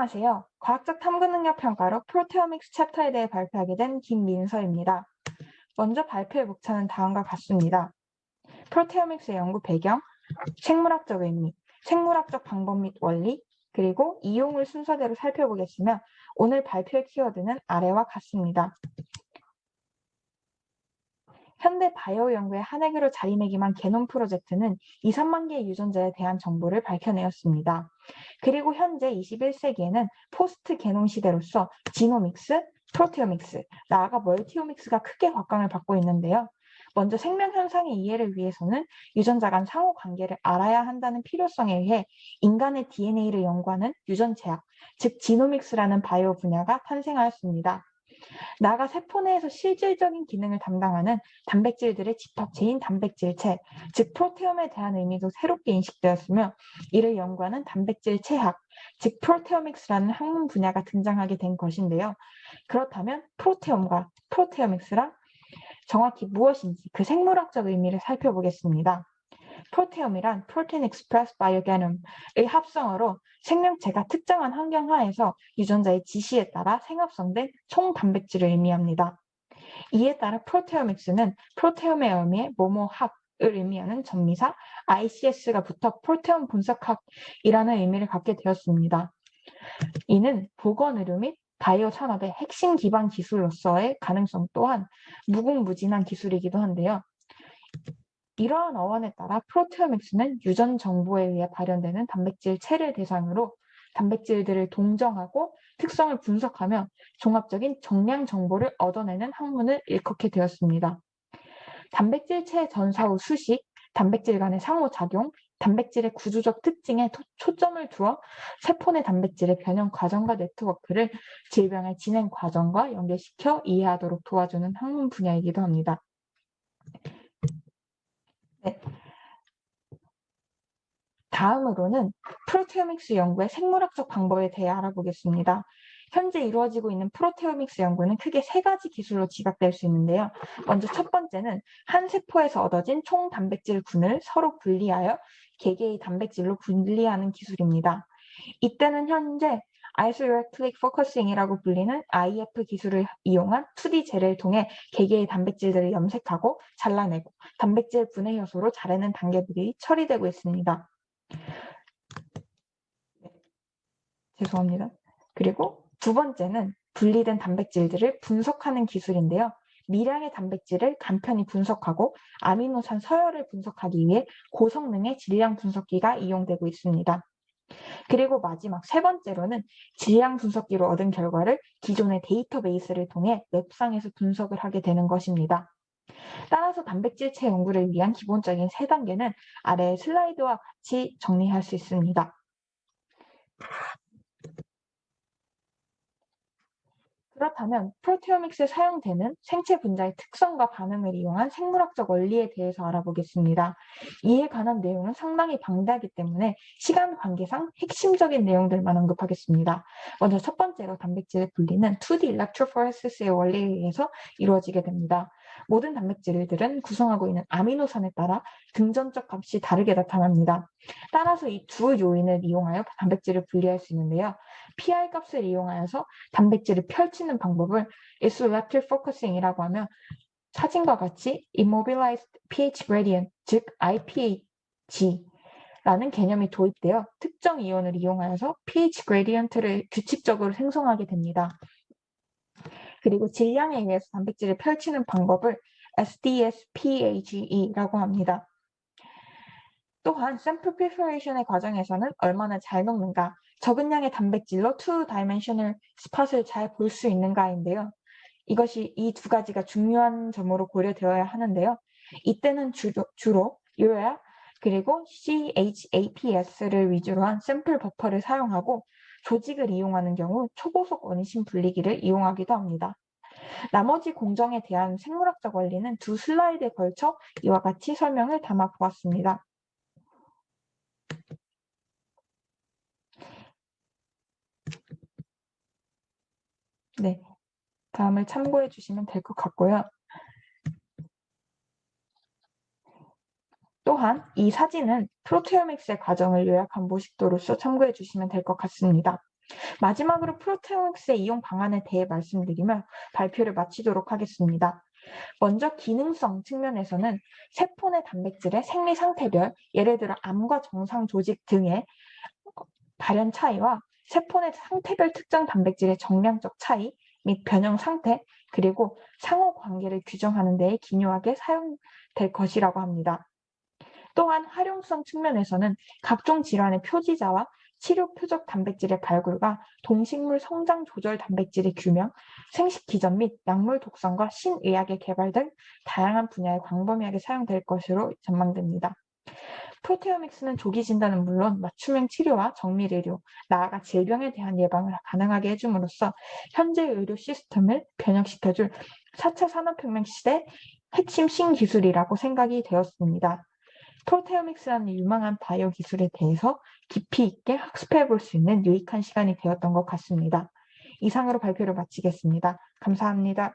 안녕하세요. 과학적 탐구 능력 평가로 프로테오믹스 챕터에 대해 발표하게 된 김민서입니다. 먼저 발표의 목차는 다음과 같습니다. 프로테오믹스의 연구 배경, 생물학적 의미, 생물학적 방법 및 원리, 그리고 이용을 순서대로 살펴보겠으며 오늘 발표의 키워드는 아래와 같습니다. 현대 바이오 연구의 한 획으로 자리매김한 게놈 프로젝트는 2, 3만 개의 유전자에 대한 정보를 밝혀내었습니다. 그리고 현재 21세기에는 포스트 게놈 시대로서 지노믹스, 프로테오믹스, 나아가 멀티오믹스가 크게 곽광을 받고 있는데요. 먼저 생명 현상의 이해를 위해서는 유전자 간 상호 관계를 알아야 한다는 필요성에 의해 인간의 DNA를 연구하는 유전체학, 즉 지노믹스라는 바이오 분야가 탄생하였습니다. 나아가 세포 내에서 실질적인 기능을 담당하는 단백질들의 집합체인 단백질체, 즉 프로테옴에 대한 의미도 새롭게 인식되었으며 이를 연구하는 단백질체학, 즉 프로테오믹스라는 학문 분야가 등장하게 된 것인데요. 그렇다면 프로테옴과 프로테오믹스란 정확히 무엇인지 그 생물학적 의미를 살펴보겠습니다. 프로테옴이란 Protein Expressed Biogenom의 합성어로 생명체가 특정한 환경 하에서 유전자의 지시에 따라 생합성된 총 단백질을 의미합니다. 이에 따라 프로테오믹스는 프로테옴의 의미의 뭐뭐학을 의미하는 전미사 ICS가 붙어 프로테옴 분석학이라는 의미를 갖게 되었습니다. 이는 보건의료 및 바이오 산업의 핵심 기반 기술로서의 가능성 또한 무궁무진한 기술이기도 한데요. 이러한 어원에 따라 프로테오믹스는 유전 정보에 의해 발현되는 단백질체를 대상으로 단백질들을 동정하고 특성을 분석하며 종합적인 정량 정보를 얻어내는 학문을 일컫게 되었습니다. 단백질체의 전사 후 수식, 단백질 간의 상호작용, 단백질의 구조적 특징에 초점을 두어 세포 내 단백질의 변형 과정과 네트워크를 질병의 진행 과정과 연결시켜 이해하도록 도와주는 학문 분야이기도 합니다. 네. 다음으로는 프로테오믹스 연구의 생물학적 방법에 대해 알아보겠습니다. 현재 이루어지고 있는 프로테오믹스 연구는 크게 세 가지 기술로 지각될 수 있는데요. 먼저 첫 번째는 한 세포에서 얻어진 총 단백질군을 서로 분리하여 개개의 단백질로 분리하는 기술입니다. 이때는 현재 Isoelectric Focusing이라고 불리는 IF 기술을 이용한 2D 젤을 통해 개개의 단백질들을 염색하고 잘라내고 단백질 분해 효소로 자르는 단계들이 처리되고 있습니다. 죄송합니다. 그리고 두 번째는 분리된 단백질들을 분석하는 기술인데요. 미량의 단백질을 간편히 분석하고 아미노산 서열을 분석하기 위해 고성능의 질량 분석기가 이용되고 있습니다. 그리고 마지막 세 번째로는 질량 분석기로 얻은 결과를 기존의 데이터베이스를 통해 웹상에서 분석을 하게 되는 것입니다. 따라서 단백질체 연구를 위한 기본적인 세 단계는 아래 슬라이드와 같이 정리할 수 있습니다. 그렇다면 프로테오믹스에 사용되는 생체 분자의 특성과 반응을 이용한 생물학적 원리에 대해서 알아보겠습니다. 이에 관한 내용은 상당히 방대하기 때문에 시간 관계상 핵심적인 내용들만 언급하겠습니다. 먼저 첫 번째로 단백질의 분리는 2D electrophoresis의 원리에 의해서 이루어지게 됩니다. 모든 단백질들은 구성하고 있는 아미노산에 따라 금전적 값이 다르게 나타납니다. 따라서 이 두 요인을 이용하여 단백질을 분리할 수 있는데요. PR 값을 이용하여서 단백질을 펼치는 방법을 Isoelectric Focusing이라고 하며 사진과 같이 Immobilized pH Gradient, 즉 IPH라는 개념이 도입되어 특정 이온을 이용하여서 pH 그레디언트를 규칙적으로 생성하게 됩니다. 그리고 질량에 의해서 단백질을 펼치는 방법을 SDSPAGE라고 합니다. 또한 샘플 프리퍼레이션의 과정에서는 얼마나 잘 녹는가, 적은 양의 단백질로 2다이멘셔널 스팟을 잘 볼 수 있는가인데요. 이것이 이 두 가지가 중요한 점으로 고려되어야 하는데요. 이때는 주로 urea 그리고 CHAPS를 위주로 한 샘플 버퍼를 사용하고 조직을 이용하는 경우 초고속 원심 분리기를 이용하기도 합니다. 나머지 공정에 대한 생물학적 원리는 두 슬라이드에 걸쳐 이와 같이 설명을 담아 보았습니다. 네, 다음을 참고해 주시면 될 것 같고요. 또한 이 사진은 프로테오믹스의 과정을 요약한 모식도로서 참고해 주시면 될 것 같습니다. 마지막으로 프로테오믹스의 이용 방안에 대해 말씀드리며 발표를 마치도록 하겠습니다. 먼저 기능성 측면에서는 세포 내 단백질의 생리 상태별, 예를 들어 암과 정상 조직 등의 발현 차이와 세포 내 상태별 특정 단백질의 정량적 차이 및 변형 상태, 그리고 상호 관계를 규정하는 데에 기묘하게 사용될 것이라고 합니다. 또한 활용성 측면에서는 각종 질환의 표지자와 치료 표적 단백질의 발굴과 동식물 성장 조절 단백질의 규명, 생식 기전 및 약물 독성과 신의학의 개발 등 다양한 분야에 광범위하게 사용될 것으로 전망됩니다. 프로테오믹스는 조기 진단은 물론 맞춤형 치료와 정밀 의료, 나아가 질병에 대한 예방을 가능하게 해줌으로써 현재 의료 시스템을 변혁시켜줄 4차 산업혁명 시대 핵심 신기술이라고 생각이 되었습니다. 프로테오믹스라는 유망한 바이오 기술에 대해서 깊이 있게 학습해 볼 수 있는 유익한 시간이 되었던 것 같습니다. 이상으로 발표를 마치겠습니다. 감사합니다.